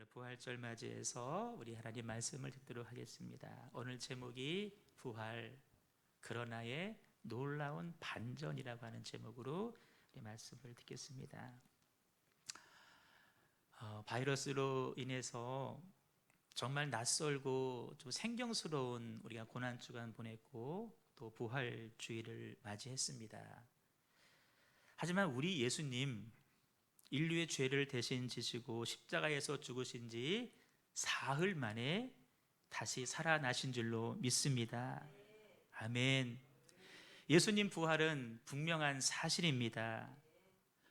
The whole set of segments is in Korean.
부활절 맞이해서 우리 하나님 말씀을 듣도록 하겠습니다. 오늘 제목이 부활, 그러나의 놀라운 반전이라고 하는 제목으로 우리 말씀을 듣겠습니다. 바이러스로 인해서 정말 낯설고 좀 생경스러운 우리가 고난주간 보냈고 또 부활주의를 맞이했습니다. 하지만 우리 예수님, 인류의 죄를 대신 지시고 십자가에서 죽으신 지 사흘 만에 다시 살아나신 줄로 믿습니다. 아멘. 예수님 부활은 분명한 사실입니다.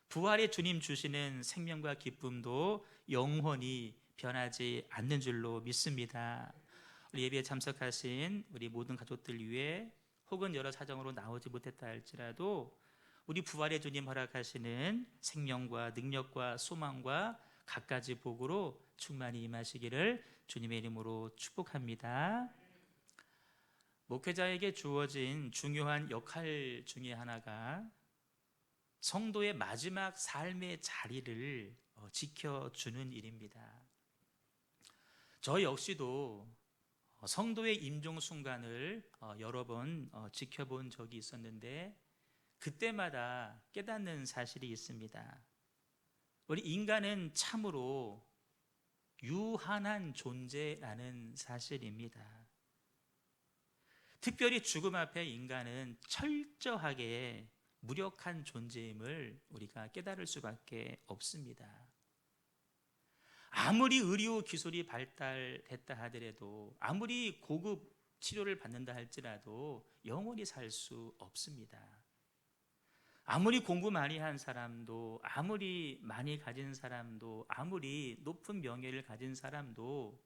부활의 주님 주시는 생명과 기쁨도 영원히 변하지 않는 줄로 믿습니다. 우리 예배에 참석하신 우리 모든 가족들 위해 혹은 여러 사정으로 나오지 못했다 할지라도 우리 부활의 주님 허락하시는 생명과 능력과 소망과 갖가지 복으로 충만히 임하시기를 주님의 이름으로 축복합니다. 목회자에게 주어진 중요한 역할 중에 하나가 성도의 마지막 삶의 자리를 지켜주는 일입니다. 저 역시도 성도의 임종 순간을 여러 번 지켜본 적이 있었는데 그때마다 깨닫는 사실이 있습니다. 우리 인간은 참으로 유한한 존재라는 사실입니다. 특별히 죽음 앞에 인간은 철저하게 무력한 존재임을 우리가 깨달을 수밖에 없습니다. 아무리 의료 기술이 발달했다 하더라도, 아무리 고급 치료를 받는다 할지라도 영원히 살 수 없습니다. 아무리 공부 많이 한 사람도, 아무리 많이 가진 사람도, 아무리 높은 명예를 가진 사람도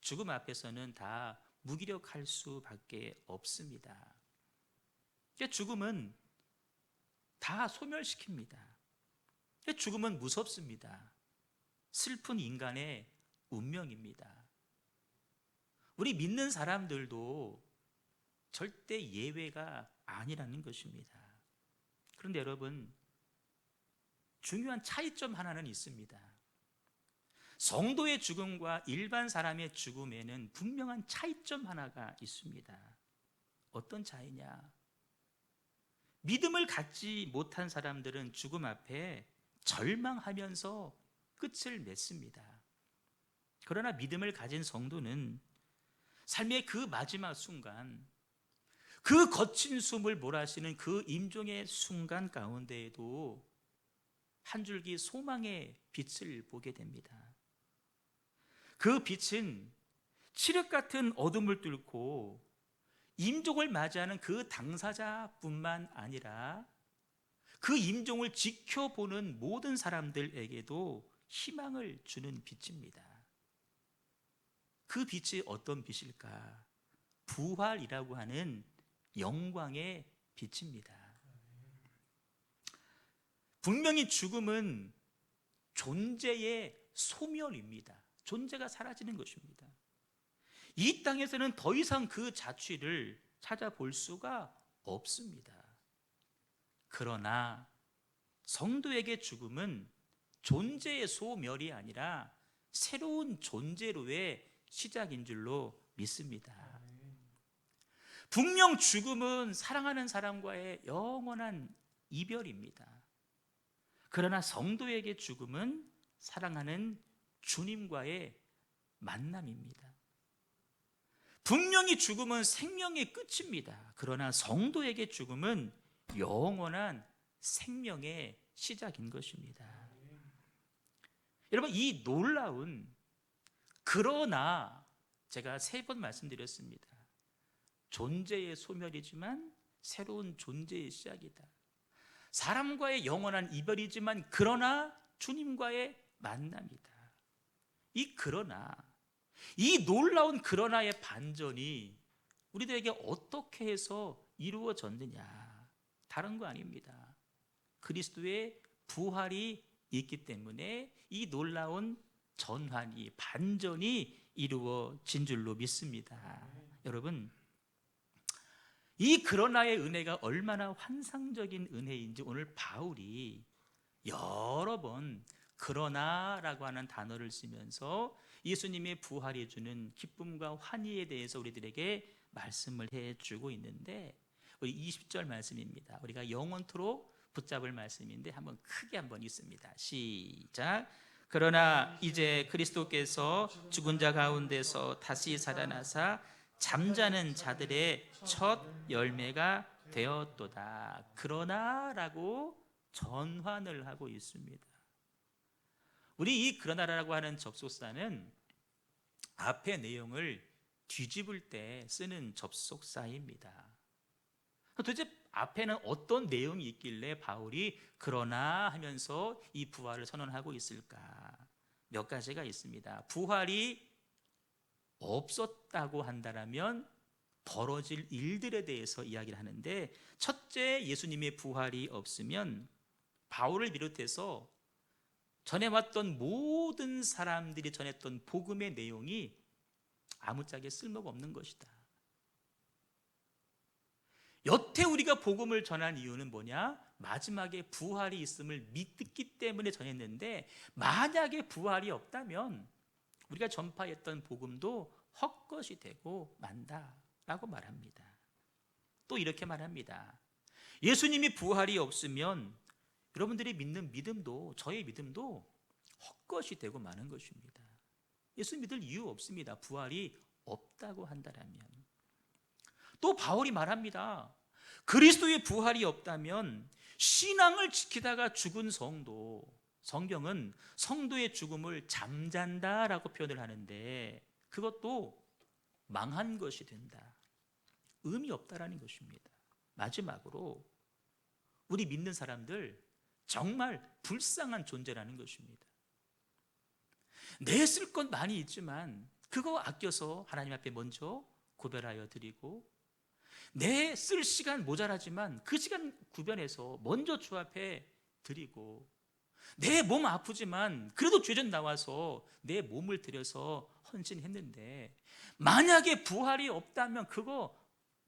죽음 앞에서는 다 무기력할 수밖에 없습니다. 죽음은 다 소멸시킵니다. 죽음은 무섭습니다. 슬픈 인간의 운명입니다. 우리 믿는 사람들도 절대 예외가 아니라는 것입니다. 그런데 여러분, 중요한 차이점 하나는 있습니다. 성도의 죽음과 일반 사람의 죽음에는 분명한 차이점 하나가 있습니다. 어떤 차이냐? 믿음을 갖지 못한 사람들은 죽음 앞에 절망하면서 끝을 맺습니다. 그러나 믿음을 가진 성도는 삶의 그 마지막 순간, 그 거친 숨을 몰아쉬는 그 임종의 순간 가운데에도 한 줄기 소망의 빛을 보게 됩니다. 그 빛은 칠흑 같은 어둠을 뚫고 임종을 맞이하는 그 당사자뿐만 아니라 그 임종을 지켜보는 모든 사람들에게도 희망을 주는 빛입니다. 그 빛이 어떤 빛일까? 부활이라고 하는 영광의 빛입니다. 분명히 죽음은 존재의 소멸입니다. 존재가 사라지는 것입니다. 이 땅에서는 더 이상 그 자취를 찾아볼 수가 없습니다. 그러나 성도에게 죽음은 존재의 소멸이 아니라 새로운 존재로의 시작인 줄로 믿습니다. 분명 죽음은 사랑하는 사람과의 영원한 이별입니다. 그러나 성도에게 죽음은 사랑하는 주님과의 만남입니다. 분명히 죽음은 생명의 끝입니다. 그러나 성도에게 죽음은 영원한 생명의 시작인 것입니다. 여러분, 이 놀라운, 그러나 제가 3번 말씀드렸습니다. 존재의 소멸이지만 새로운 존재의 시작이다. 사람과의 영원한 이별이지만 그러나 주님과의 만남이다. 이 놀라운 그러나의 반전이 우리들에게 어떻게 해서 이루어졌느냐? 다른 거 아닙니다. 그리스도의 부활이 있기 때문에 이 놀라운 전환이, 반전이 이루어진 줄로 믿습니다. 여러분, 이 그러나의 은혜가 얼마나 환상적인 은혜인지 오늘 바울이 여러 번 그러나라고 하는 단어를 쓰면서 예수님의 부활이 주는 기쁨과 환희에 대해서 우리들에게 말씀을 해주고 있는데, 우리 20절 말씀입니다. 우리가 영원토록 붙잡을 말씀인데 한번 크게 한번 읽습니다. 시작. 그러나 이제 그리스도께서 죽은 자 가운데서 다시 살아나사 잠자는 자들의 첫 열매가 되었도다. 그러나라고 전환을 하고 있습니다. 우리 이 그러나라고 하는 접속사는 앞의 내용을 뒤집을 때 쓰는 접속사입니다. 도대체 앞에는 어떤 내용이 있길래 바울이 그러나 하면서 이 부활을 선언하고 있을까? 몇 가지가 있습니다. 부활이 없었다고 한다면 벌어질 일들에 대해서 이야기를 하는데, 첫째, 예수님의 부활이 없으면 바울을 비롯해서 전해왔던 모든 사람들이 전했던 복음의 내용이 아무짝에 쓸모가 없는 것이다. 여태 우리가 복음을 전한 이유는 뭐냐? 마지막에 부활이 있음을 믿기 때문에 전했는데, 만약에 부활이 없다면 우리가 전파했던 복음도 헛것이 되고 만다라고 말합니다. 또 이렇게 말합니다. 예수님이 부활이 없으면 여러분들이 믿는 믿음도, 저의 믿음도 헛것이 되고 마는 것입니다. 예수 믿을 이유 없습니다. 부활이 없다고 한다면. 또 바울이 말합니다. 그리스도의 부활이 없다면 신앙을 지키다가 죽은 성도, 성경은 성도의 죽음을 잠잔다라고 표현을 하는데, 그것도 망한 것이 된다, 의미 없다라는 것입니다. 마지막으로 우리 믿는 사람들 정말 불쌍한 존재라는 것입니다. 내 쓸 것 많이 있지만 그거 아껴서 하나님 앞에 먼저 구별하여 드리고, 내 쓸 시간 모자라지만 그 시간 구별해서 먼저 주 앞에 드리고, 내 몸 아프지만 그래도 죄전 나와서 내 몸을 들여서 헌신했는데, 만약에 부활이 없다면 그거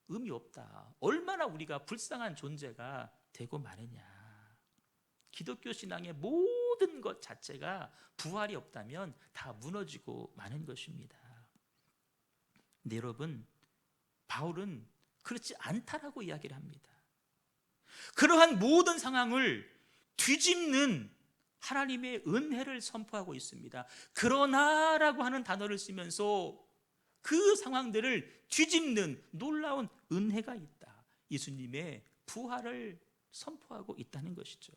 의미 없다. 얼마나 우리가 불쌍한 존재가 되고 마느냐. 기독교 신앙의 모든 것 자체가 부활이 없다면 다 무너지고 마는 것입니다. 근데 여러분, 바울은 그렇지 않다라고 이야기를 합니다. 그러한 모든 상황을 뒤집는 하나님의 은혜를 선포하고 있습니다. 그러나라고 하는 단어를 쓰면서 그 상황들을 뒤집는 놀라운 은혜가 있다. 예수님의 부활을 선포하고 있다는 것이죠.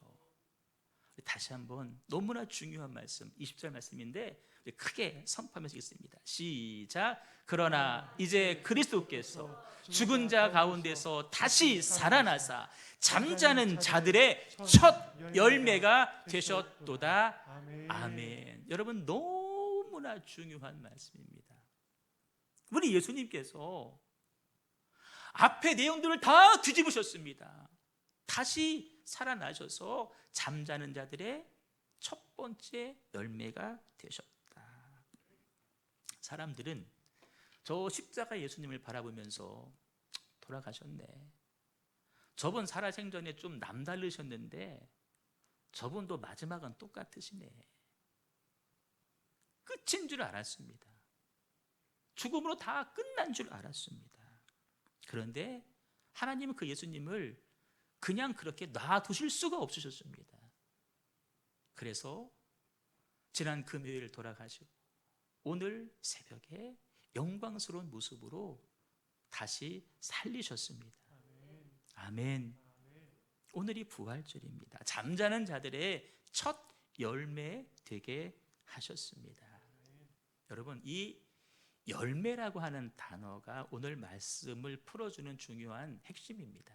다시 한번 너무나 중요한 말씀, 20절 말씀인데 크게 선포하면서 읽습니다. 시작. 그러나 이제 그리스도께서 죽은 자 가운데서 다시 살아나사 잠자는 자들의 첫 열매가 되셨도다. 아멘. 여러분, 너무나 중요한 말씀입니다. 우리 예수님께서 앞의 내용들을 다 뒤집으셨습니다. 다시 살아나셔서 잠자는 자들의 첫 번째 열매가 되셨다. 사람들은 저 십자가 예수님을 바라보면서 돌아가셨네, 저분 살아생전에 좀 남다르셨는데 저분도 마지막은 똑같으시네, 끝인 줄 알았습니다. 죽음으로 다 끝난 줄 알았습니다. 그런데 하나님은 그 예수님을 그냥 그렇게 놔두실 수가 없으셨습니다. 그래서 지난 금요일 돌아가시고 오늘 새벽에 영광스러운 모습으로 다시 살리셨습니다. 아멘. 오늘이 부활절입니다. 잠자는 자들의 첫 열매 되게 하셨습니다. 여러분, 이 열매라고 하는 단어가 오늘 말씀을 풀어주는 중요한 핵심입니다.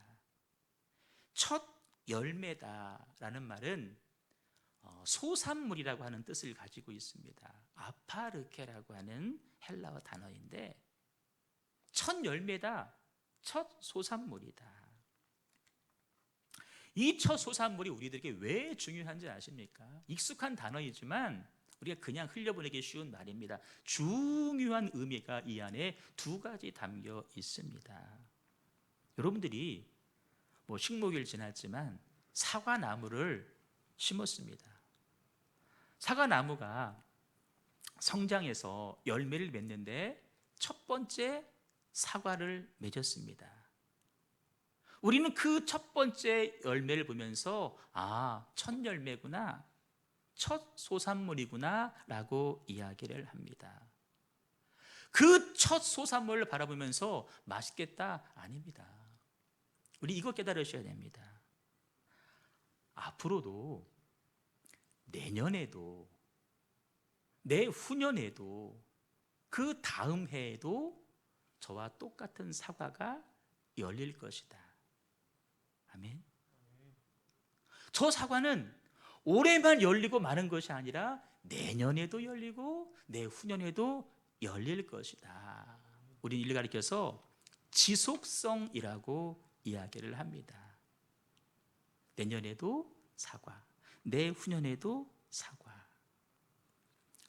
첫 열매다라는 말은 소산물이라고 하는 뜻을 가지고 있습니다. 아파르케라고 하는 헬라어 단어인데, 첫 열매다, 첫 소산물이다. 이 첫 소산물이 우리들에게 왜 중요한지 아십니까? 익숙한 단어이지만 우리가 그냥 흘려보내기 쉬운 말입니다. 중요한 의미가 이 안에 두 가지 담겨 있습니다. 여러분들이 식목일 지났지만 사과나무를 심었습니다. 사과나무가 성장해서 열매를 맺는데 첫 번째 사과를 맺었습니다. 우리는 그 첫 번째 열매를 보면서 첫 열매구나, 첫 소산물이구나 라고 이야기를 합니다. 그 첫 소산물을 바라보면서 맛있겠다? 아닙니다. 우리 이거 깨달으셔야 됩니다. 앞으로도, 내년에도, 내후년에도, 그 다음 해에도 저와 똑같은 사과가 열릴 것이다. 아멘. 저 사과는 올해만 열리고 마는 것이 아니라 내년에도 열리고 내후년에도 열릴 것이다. 우리는 이를 가리켜서 지속성이라고 이야기를 합니다. 내년에도 사과, 내후년에도 사과.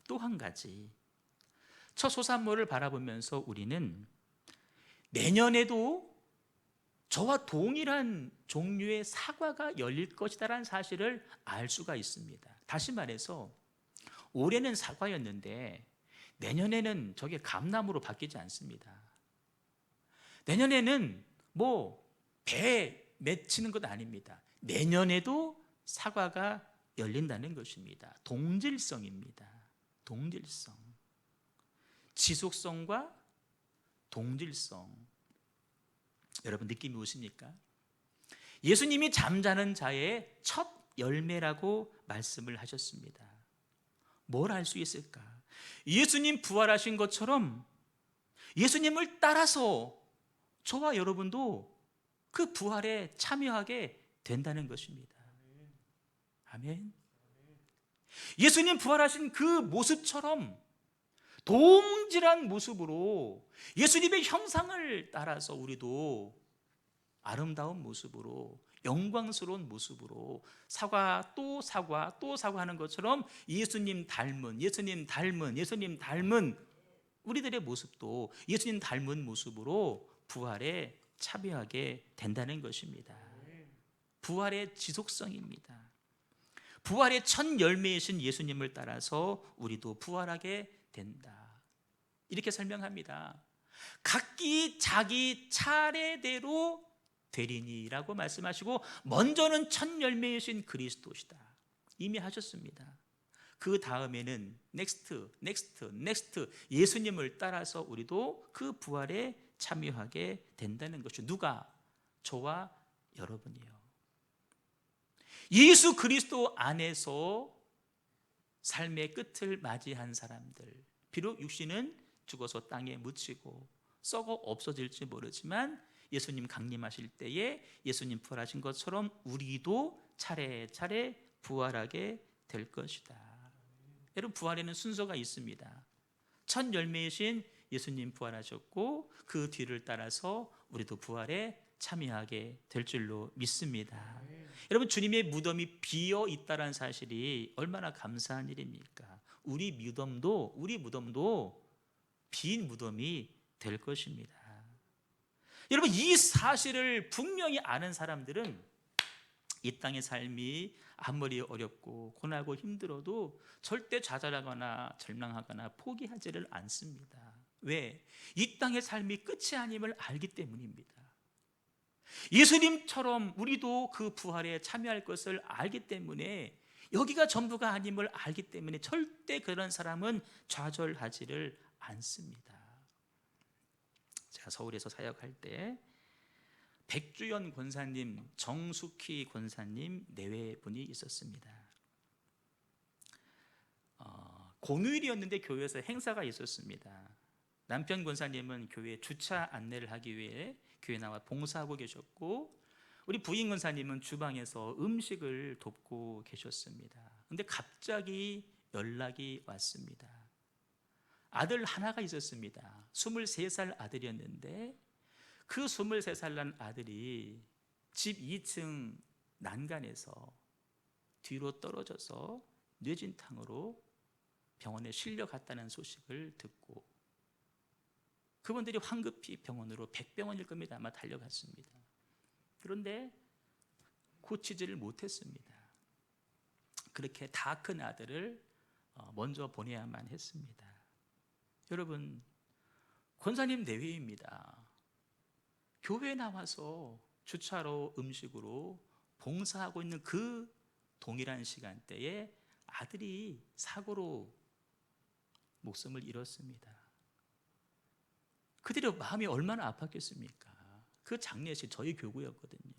또 한 가지, 첫 소산물을 바라보면서 우리는 내년에도 저와 동일한 종류의 사과가 열릴 것이다라는 사실을 알 수가 있습니다. 다시 말해서 올해는 사과였는데 내년에는 저게 감나무로 바뀌지 않습니다. 내년에는 배 맺히는 것 아닙니다. 내년에도 사과가 열린다는 것입니다. 동질성입니다. 동질성. 지속성과 동질성. 여러분 느낌이 오십니까? 예수님이 잠자는 자의 첫 열매라고 말씀을 하셨습니다. 뭘 알 수 있을까? 예수님 부활하신 것처럼 예수님을 따라서 저와 여러분도 그 부활에 참여하게 된다는 것입니다. 아멘. 예수님 부활하신 그 모습처럼 동질한 모습으로 예수님의 형상을 따라서 우리도 아름다운 모습으로, 영광스러운 모습으로 사과 또 사과 또 사과하는 것처럼 예수님 닮은 우리들의 모습도 예수님 닮은 모습으로 부활에 참여하게 된다는 것입니다. 부활의 지속성입니다. 부활의 첫 열매이신 예수님을 따라서 우리도 부활하게 된다. 이렇게 설명합니다. 각기 자기 차례대로 되리니라고 말씀하시고 먼저는 첫 열매이신 그리스도시다. 이미 하셨습니다. 그 다음에는 넥스트 예수님을 따라서 우리도 그 부활에 참여하게 된다는 것이죠. 누가? 저와 여러분이요. 예수 그리스도 안에서 삶의 끝을 맞이한 사람들, 비록 육신은 죽어서 땅에 묻히고 썩어 없어질지 모르지만 예수님 강림하실 때에 예수님 부활하신 것처럼 우리도 차례차례 부활하게 될 것이다. 여러분, 부활에는 순서가 있습니다. 첫 열매이신 예수님 부활하셨고 그 뒤를 따라서 우리도 부활에 참여하게 될 줄로 믿습니다. 여러분, 주님의 무덤이 비어 있다는 사실이 얼마나 감사한 일입니까? 우리 무덤도 빈 무덤이 될 것입니다. 여러분, 이 사실을 분명히 아는 사람들은 이 땅의 삶이 아무리 어렵고 고난하고 힘들어도 절대 좌절하거나 절망하거나 포기하지를 않습니다. 왜? 이 땅의 삶이 끝이 아님을 알기 때문입니다. 예수님처럼 우리도 그 부활에 참여할 것을 알기 때문에, 여기가 전부가 아님을 알기 때문에 절대 그런 사람은 좌절하지를 않습니다. 제가 서울에서 사역할 때 백주연 권사님, 정숙희 권사님 내외분이 있었습니다. 공휴일이었는데 교회에서 행사가 있었습니다. 남편 권사님은 교회 주차 안내를 하기 위해 교회 나와 봉사하고 계셨고, 우리 부인 권사님은 주방에서 음식을 돕고 계셨습니다. 그런데 갑자기 연락이 왔습니다. 아들 하나가 있었습니다. 23살 아들이었는데 그 23살 난 아들이 집 2층 난간에서 뒤로 떨어져서 뇌진탕으로 병원에 실려갔다는 소식을 듣고 그분들이 황급히 병원으로 백병원일 겁니다. 아마 달려갔습니다. 그런데 고치지를 못했습니다. 그렇게 다 큰 아들을 먼저 보내야만 했습니다. 여러분, 권사님 내외입니다. 교회에 나와서 주차로 음식으로 봉사하고 있는 그 동일한 시간대에 아들이 사고로 목숨을 잃었습니다. 그들의 마음이 얼마나 아팠겠습니까? 그 장례식 저희 교구였거든요.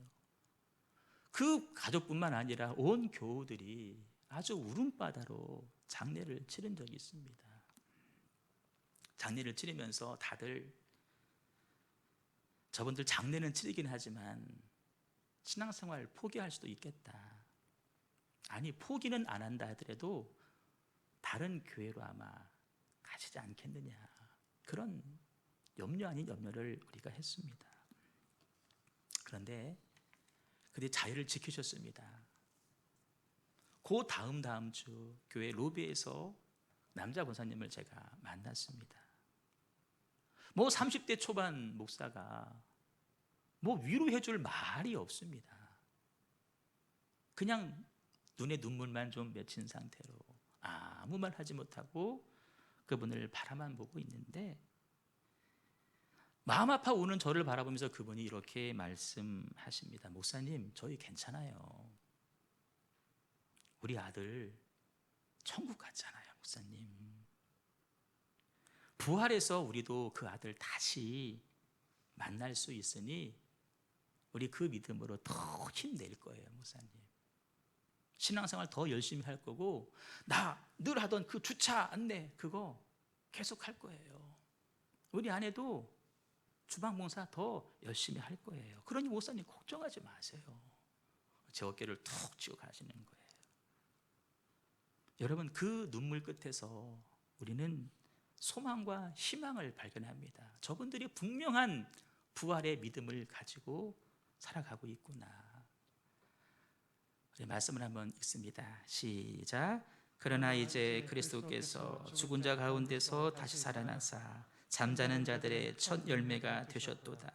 그 가족뿐만 아니라 온 교우들이 아주 울음바다로 장례를 치른 적이 있습니다. 장례를 치르면서 다들 저분들 장례는 치르긴 하지만 신앙생활 포기할 수도 있겠다. 아니, 포기는 안 한다 하더라도 다른 교회로 아마 가시지 않겠느냐, 그런 염려 아닌 염려를 우리가 했습니다. 그런데 그들이 자유를 지키셨습니다. 그 다음 주 교회 로비에서 남자 권사님을 제가 만났습니다. 30대 초반 목사가 위로해 줄 말이 없습니다. 그냥 눈에 눈물만 좀 맺힌 상태로 아무 말 하지 못하고 그분을 바라만 보고 있는데, 마음 아파 우는 저를 바라보면서 그분이 이렇게 말씀하십니다. 목사님, 저희 괜찮아요. 우리 아들 천국 갔잖아요, 목사님. 부활해서 우리도 그 아들 다시 만날 수 있으니 우리 그 믿음으로 더 힘낼 거예요, 목사님. 신앙생활 더 열심히 할 거고, 나 늘 하던 그 주차 안내 그거 계속 할 거예요. 우리 아내도 주방봉사 더 열심히 할 거예요. 그러니 목사님 걱정하지 마세요. 제 어깨를 툭 쥐고 가시는 거예요. 여러분, 그 눈물 끝에서 우리는 소망과 희망을 발견합니다. 저분들이 분명한 부활의 믿음을 가지고 살아가고 있구나. 우리 말씀을 한번 읽습니다. 시작. 그러나 이제 그리스도께서 죽은 자 가운데서 다시 살아나사 잠자는 자들의 첫 열매가 되셨도다.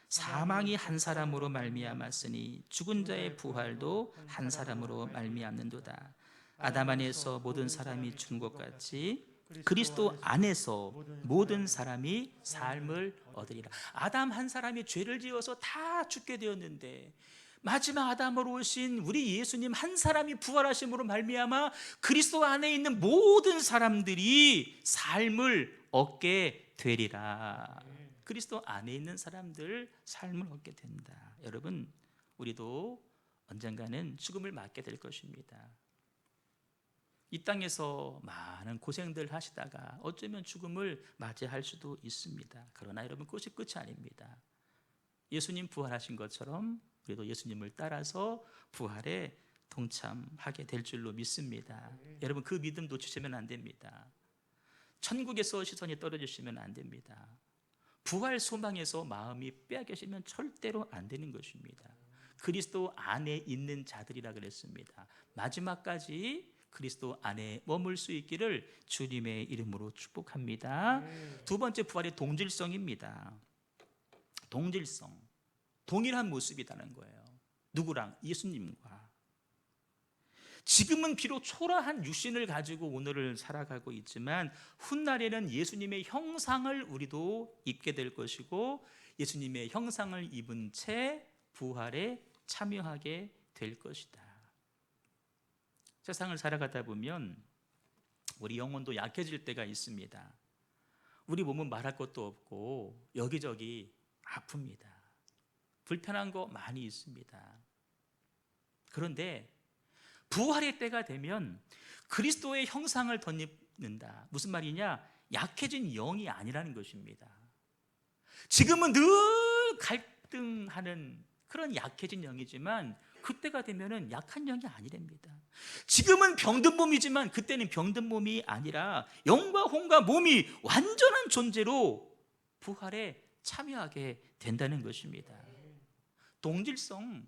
사망이 한 사람으로 말미암았으니 죽은 자의 부활도 한 사람으로 말미암는도다. 아담 안에서 모든 사람이 죽은 것 같이 그리스도 안에서 모든 사람이 삶을 얻으리라. 아담 한 사람이 죄를 지어서 다 죽게 되었는데, 마지막 아담으로 오신 우리 예수님 한 사람이 부활하심으로 말미암아 그리스도 안에 있는 모든 사람들이 삶을 얻게 되리라. 그리스도 안에 있는 사람들 삶을 얻게 된다. 여러분, 우리도 언젠가는 죽음을 맞게 될 것입니다. 이 땅에서 많은 고생들 하시다가 어쩌면 죽음을 맞이할 수도 있습니다. 그러나 여러분, 그것이 끝이 아닙니다. 예수님 부활하신 것처럼 우리도 예수님을 따라서 부활에 동참하게 될 줄로 믿습니다. 여러분, 그 믿음 놓치시면 안 됩니다. 천국에서 시선이 떨어지시면 안 됩니다. 부활 소망에서 마음이 빼앗기시면 절대로 안 되는 것입니다. 그리스도 안에 있는 자들이라 그랬습니다. 마지막까지 그리스도 안에 머물 수 있기를 주님의 이름으로 축복합니다. 두 번째 부활의 동질성입니다. 동질성, 동일한 모습이라는 거예요. 누구랑? 예수님과. 지금은 비록 초라한 육신을 가지고 오늘을 살아가고 있지만 훗날에는 예수님의 형상을 우리도 입게 될 것이고, 예수님의 형상을 입은 채 부활에 참여하게 될 것이다. 세상을 살아가다 보면 우리 영혼도 약해질 때가 있습니다. 우리 몸은 말할 것도 없고 여기저기 아픕니다. 불편한 거 많이 있습니다. 그런데 부활의 때가 되면 그리스도의 형상을 덧입는다. 무슨 말이냐? 약해진 영이 아니라는 것입니다. 지금은 늘 갈등하는 그런 약해진 영이지만 그때가 되면은 약한 영이 아니랍니다. 지금은 병든 몸이지만 그때는 병든 몸이 아니라 영과 혼과 몸이 완전한 존재로 부활에 참여하게 된다는 것입니다. 동질성,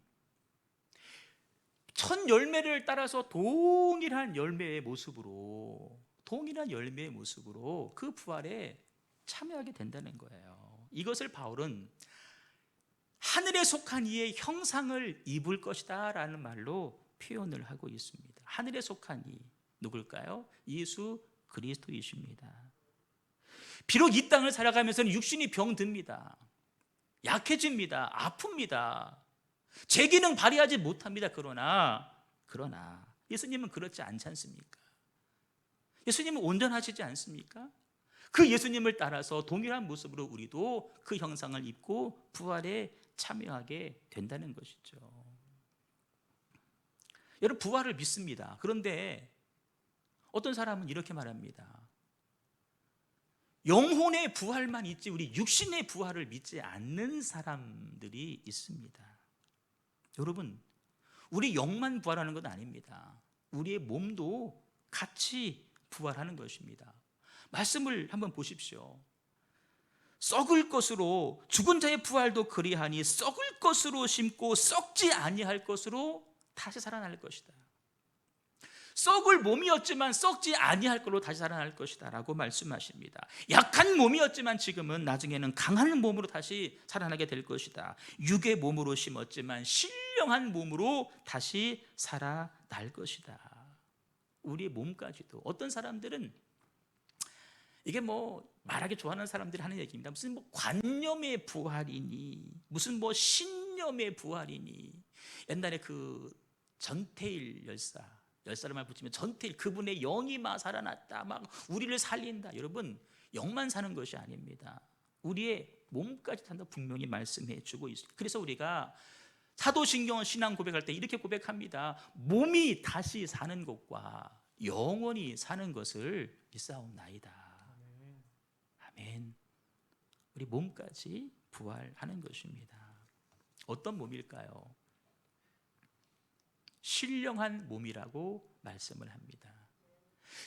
첫 열매를 따라서 동일한 열매의 모습으로 그 부활에 참여하게 된다는 거예요. 이것을 바울은 하늘에 속한 이의 형상을 입을 것이다 라는 말로 표현을 하고 있습니다. 하늘에 속한 이, 누굴까요? 예수 그리스도이십니다. 비록 이 땅을 살아가면서는 육신이 병듭니다. 약해집니다. 아픕니다. 제 기능 발휘하지 못합니다. 그러나 예수님은 그렇지 않지 않습니까? 예수님은 온전하시지 않습니까? 그 예수님을 따라서 동일한 모습으로 우리도 그 형상을 입고 부활에 참여하게 된다는 것이죠. 여러분, 부활을 믿습니다. 그런데 어떤 사람은 이렇게 말합니다. 영혼의 부활만 있지 우리 육신의 부활을 믿지 않는 사람들이 있습니다. 여러분, 우리 영만 부활하는 건 아닙니다. 우리의 몸도 같이 부활하는 것입니다. 말씀을 한번 보십시오. 썩을 것으로 죽은 자의 부활도 그리하니 썩을 것으로 심고 썩지 아니할 것으로 다시 살아날 것이다. 썩을 몸이었지만 썩지 아니할 걸로 다시 살아날 것이다 라고 말씀하십니다. 약한 몸이었지만 지금은 나중에는 강한 몸으로 다시 살아나게 될 것이다. 육의 몸으로 심었지만 신령한 몸으로 다시 살아날 것이다. 우리의 몸까지도. 어떤 사람들은 이게 말하기 좋아하는 사람들이 하는 얘기입니다. 무슨 관념의 부활이니 무슨 신념의 부활이니. 옛날에 그 전태일 열사를 말 붙이면 전태일, 그분의 영이 막 살아났다, 막 우리를 살린다. 여러분, 영만 사는 것이 아닙니다. 우리의 몸까지 산다 분명히 말씀해 주고 있습니다. 그래서 우리가 사도신경 신앙 고백할 때 이렇게 고백합니다. 몸이 다시 사는 것과 영원히 사는 것을 믿사옵나이다. 아멘. 우리 몸까지 부활하는 것입니다. 어떤 몸일까요? 신령한 몸이라고 말씀을 합니다.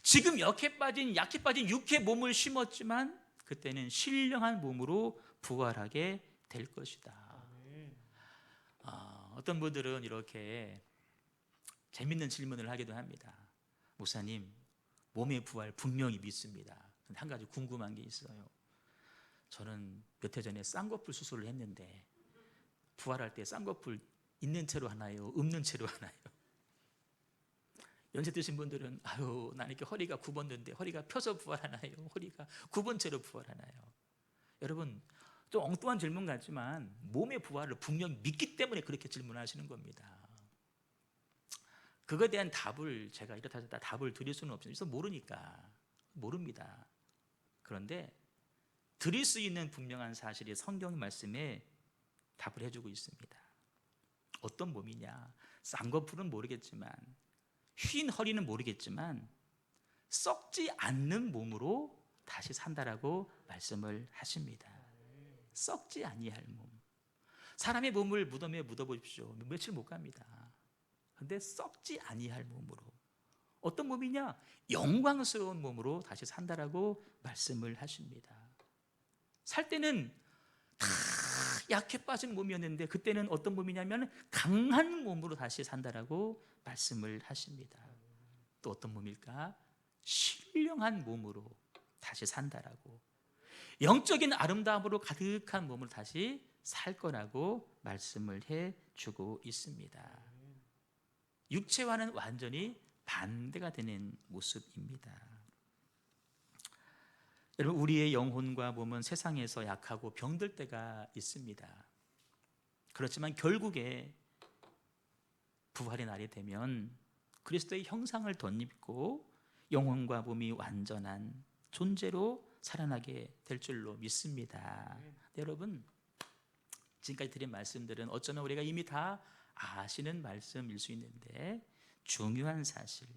지금 약해 빠진 육의 몸을 심었지만 그때는 신령한 몸으로 부활하게 될 것이다. 어떤 분들은 이렇게 재밌는 질문을 하기도 합니다. 목사님, 몸의 부활 분명히 믿습니다. 근데 한 가지 궁금한 게 있어요. 저는 몇 해 전에 쌍꺼풀 수술을 했는데 부활할 때 쌍꺼풀 있는 채로 하나요? 없는 채로 하나요? 연세 드신 분들은 나는 이렇게 허리가 굽었는데 허리가 펴서 부활하나요? 허리가 굽은 채로 부활하나요? 여러분, 좀 엉뚱한 질문 같지만 몸의 부활을 분명히 믿기 때문에 그렇게 질문하시는 겁니다. 그거에 대한 답을 제가 이렇다 저렇다 답을 드릴 수는 없어요. 그래서 모릅니다. 그런데 드릴 수 있는 분명한 사실이 성경 말씀에 답을 해주고 있습니다. 어떤 몸이냐? 쌍꺼풀은 모르겠지만, 휜 허리는 모르겠지만 썩지 않는 몸으로 다시 산다라고 말씀을 하십니다. 썩지 아니할 몸. 사람의 몸을 무덤에 묻어보십시오. 며칠 못 갑니다. 그런데 썩지 아니할 몸으로. 어떤 몸이냐? 영광스러운 몸으로 다시 산다라고 말씀을 하십니다. 살 때는 다 약해 빠진 몸이었는데 그때는 어떤 몸이냐면 강한 몸으로 다시 산다라고 말씀을 하십니다. 또 어떤 몸일까? 신령한 몸으로 다시 산다라고, 영적인 아름다움으로 가득한 몸으로 다시 살 거라고 말씀을 해주고 있습니다. 육체와는 완전히 반대가 되는 모습입니다. 여러분, 우리의 영혼과 몸은 세상에서 약하고 병들 때가 있습니다. 그렇지만 결국에 부활의 날이 되면 그리스도의 형상을 덧입고 영혼과 몸이 완전한 존재로 살아나게 될 줄로 믿습니다. 여러분, 지금까지 드린 말씀들은 어쩌면 우리가 이미 다 아시는 말씀일 수 있는데 중요한 사실,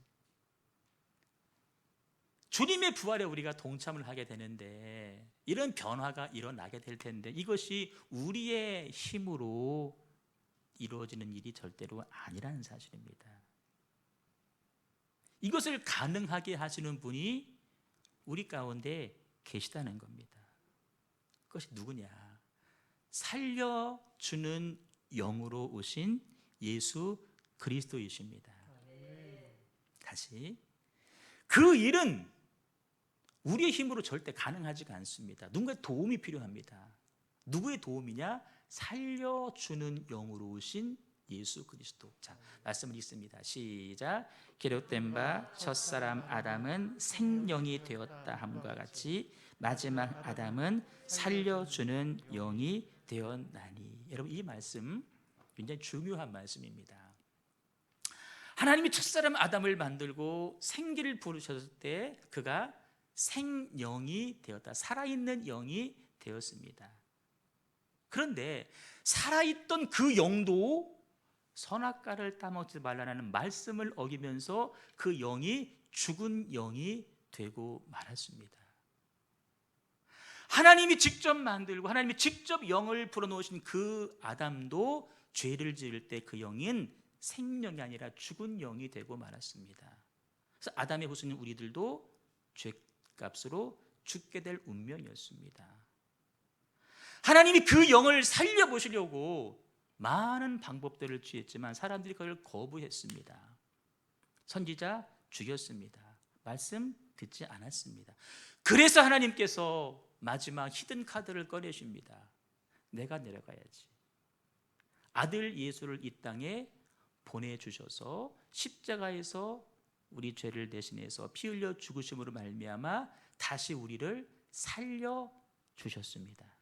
주님의 부활에 우리가 동참을 하게 되는데 이런 변화가 일어나게 될 텐데 이것이 우리의 힘으로 이루어지는 일이 절대로 아니라는 사실입니다. 이것을 가능하게 하시는 분이 우리 가운데 계시다는 겁니다. 그것이 누구냐? 살려주는 영으로 오신 예수 그리스도이십니다. 다시, 그 일은 우리의 힘으로 절대 가능하지가 않습니다. 누군가의 도움이 필요합니다. 누구의 도움이냐? 살려주는 영으로 오신 예수 그리스도. 자, 말씀을 읽습니다. 시작. 기록된 바 첫사람 아담은 생명이 되었다 함과 같이 마지막 아담은 살려주는 영이 되었나니. 여러분, 이 말씀 굉장히 중요한 말씀입니다. 하나님이 첫사람 아담을 만들고 생기를 부르셨을 때 그가 생영이 되었다, 살아있는 영이 되었습니다. 그런데 살아있던 그 영도 선악과를 따먹지 말라는 말씀을 어기면서 그 영이 죽은 영이 되고 말았습니다. 하나님이 직접 만들고 하나님이 직접 영을 불어넣으신 그 아담도 죄를 지을 때 그 영인 생명이 아니라 죽은 영이 되고 말았습니다. 그래서 아담의 후손인 우리들도 죄값으로 죽게 될 운명이었습니다. 하나님이 그 영을 살려보시려고 많은 방법들을 취했지만 사람들이 그걸 거부했습니다. 선지자 죽였습니다. 말씀 듣지 않았습니다. 그래서 하나님께서 마지막 히든 카드를 꺼내십니다. 내가 내려가야지. 아들 예수를 이 땅에 보내주셔서 십자가에서 우리 죄를 대신해서 피 흘려 죽으심으로 말미암아 다시 우리를 살려주셨습니다.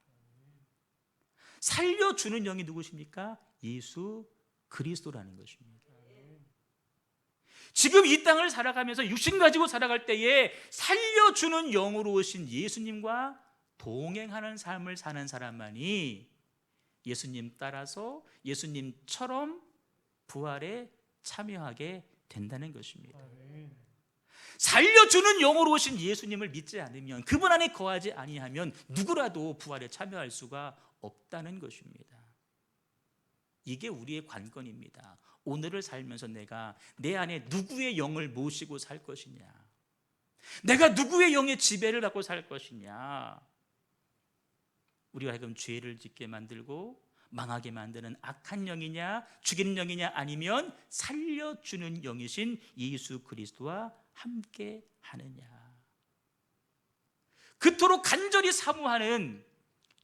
살려주는 영이 누구십니까? 예수 그리스도라는 것입니다. 지금 이 땅을 살아가면서 육신 가지고 살아갈 때에 살려주는 영으로 오신 예수님과 동행하는 삶을 사는 사람만이 예수님 따라서 예수님처럼 부활에 참여하게 된다는 것입니다. 살려주는 영으로 오신 예수님을 믿지 않으면, 그분 안에 거하지 아니하면 누구라도 부활에 참여할 수가 없다는 것입니다. 이게 우리의 관건입니다. 오늘을 살면서 내가 내 안에 누구의 영을 모시고 살 것이냐, 내가 누구의 영의 지배를 받고 살 것이냐. 우리가 지금 죄를 짓게 만들고 망하게 만드는 악한 영이냐, 죽이는 영이냐, 아니면 살려주는 영이신 예수 그리스도와 함께 하느냐. 그토록 간절히 사모하는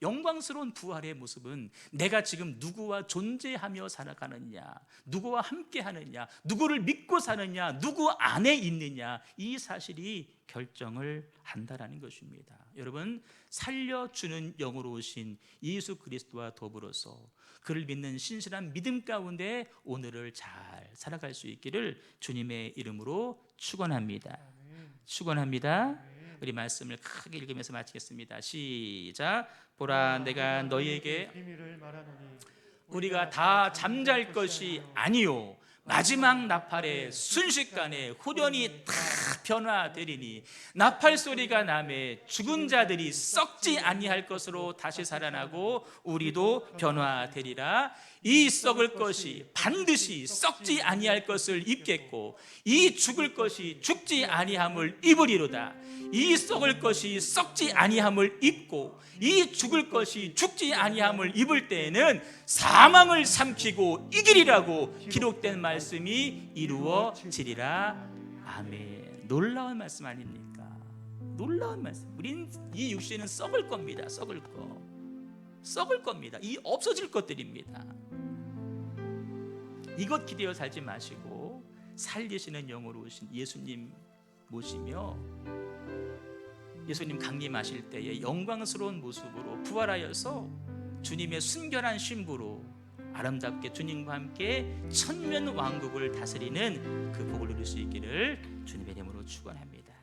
영광스러운 부활의 모습은 내가 지금 누구와 존재하며 살아가느냐, 누구와 함께 하느냐, 누구를 믿고 사느냐, 누구 안에 있느냐, 이 사실이 결정을 한다라는 것입니다. 여러분, 살려주는 영으로 오신 예수 그리스도와 더불어서 그를 믿는 신실한 믿음 가운데 오늘을 잘 살아갈 수 있기를 주님의 이름으로 축원합니다. 축원합니다. 우리 말씀을 크게 읽으면서 마치겠습니다. 시작. 보라, 내가 너희에게 우리가 다 잠잘 것이 아니요 마지막 나팔의 순식간에 후련히 다 변화되리니 나팔 소리가 나매 죽은 자들이 썩지 아니할 것으로 다시 살아나고 우리도 변화되리라. 이 썩을 것이 반드시 썩지 아니할 것을 입겠고 이 죽을 것이 죽지 아니함을 입으리로다. 이 썩을 것이 썩지 아니함을 입고 이 죽을 것이 죽지 아니함을 입을 때에는 사망을 삼키고 이기리라고 기록된 말씀이 이루어지리라. 아멘. 놀라운 말씀 아닙니까? 놀라운 말씀. 우린 이 육신은 썩을 겁니다. 썩을 겁니다. 이 없어질 것들입니다. 이것 기대어 살지 마시고 살리시는 영으로 오신 예수님 모시며 예수님 강림하실 때에 영광스러운 모습으로 부활하여서 주님의 순결한 신부로 아름답게 주님과 함께 천면 왕국을 다스리는 그 복을 누릴 수 있기를 주님의 이름으로 축원합니다.